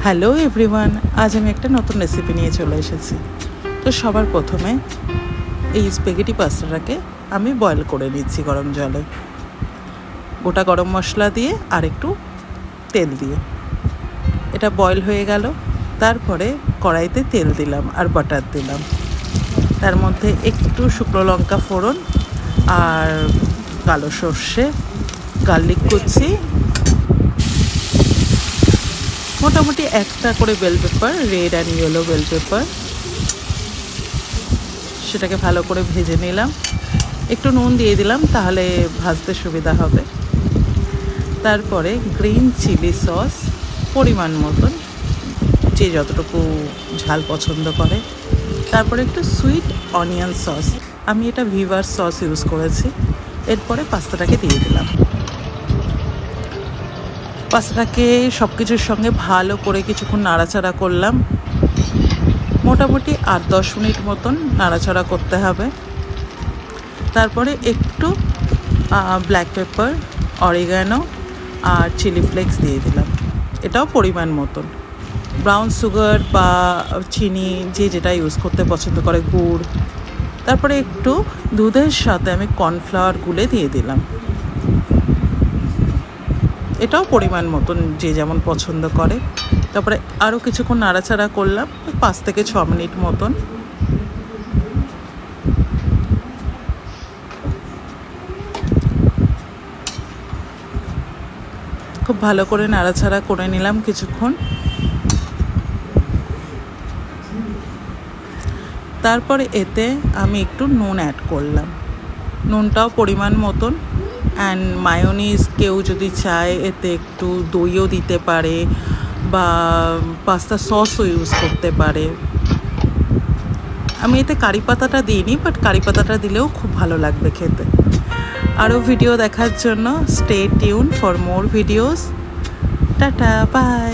Hello everyone, আজ আমি একটা নতুন রেসিপি নিয়ে চলে এসেছি। তো সবার প্রথমে এই স্প্যাগেটি পাস্তাটাকে আমি বয়েল করে নিচ্ছি গরম জলে, গোটা গরম মশলা দিয়ে আর একটু তেল দিয়ে। এটা বয়েল হয়ে গেল, তারপরে কড়াইতে তেল দিলাম আর বাটার দিলাম, তার মধ্যে একটু শুকনো লঙ্কা ফোড়ন আর কালো সর্ষে, গার্লিক কুচি, মোটামুটি একটা করে bell pepper, red and yellow bell pepper, সেটাকে ভালো করে ভেজে নিলাম। একটু নুন দিয়ে দিলাম, তাহলে ভাজতে সুবিধা হবে। তারপরে গ্রিন চিলি সস পরিমাণ মতন, যে যতটুকু ঝাল পছন্দ করে। তারপরে একটু সুইট অনিয়ন সস, আমি এটা ভিভার সস ইউজ করেছি। এরপরে পাস্তাটাকে দিয়ে দিলাম। পাস্তাটাকে সব কিছুর সঙ্গে ভালো করে কিছুক্ষণ নাড়াচাড়া করলাম, মোটামুটি 8-10 মিনিট মতন নাড়াচাড়া করতে হবে। তারপরে একটু ব্ল্যাক পেপার, অরিগানো আর চিলি ফ্লেক্স দিয়ে দিলাম, এটাও পরিমাণ মতন। ব্রাউন সুগার বা চিনি যে যেটা ইউজ করতে পছন্দ করে, গুড়। তারপরে একটু দুধের সাথে আমি কর্নফ্লাওয়ার গুলে দিয়ে দিলাম, এটাও পরিমাণ মতন যে যেমন পছন্দ করে। তারপরে আরও কিছুক্ষণ নাড়াচাড়া করলাম, 5 থেকে 6 মিনিট মতন। খুব ভালো করে নাড়াচাড়া করে নিলাম কিছুক্ষণ। তারপরে এতে আমি একটু নুন অ্যাড করলাম, নুনটাও পরিমাণ মতন। অ্যান্ড মায়োনিজ কেউ যদি চায় এতে একটু দইও দিতে পারে বা পাস্তা সসও ইউজ করতে পারে। আমি এতে কারি পাতাটা দিইনি, বাট কারি পাতাটা দিলেও খুব ভালো লাগবে খেতে। আরও ভিডিও দেখার জন্য stay tune for more videos. Tata, by.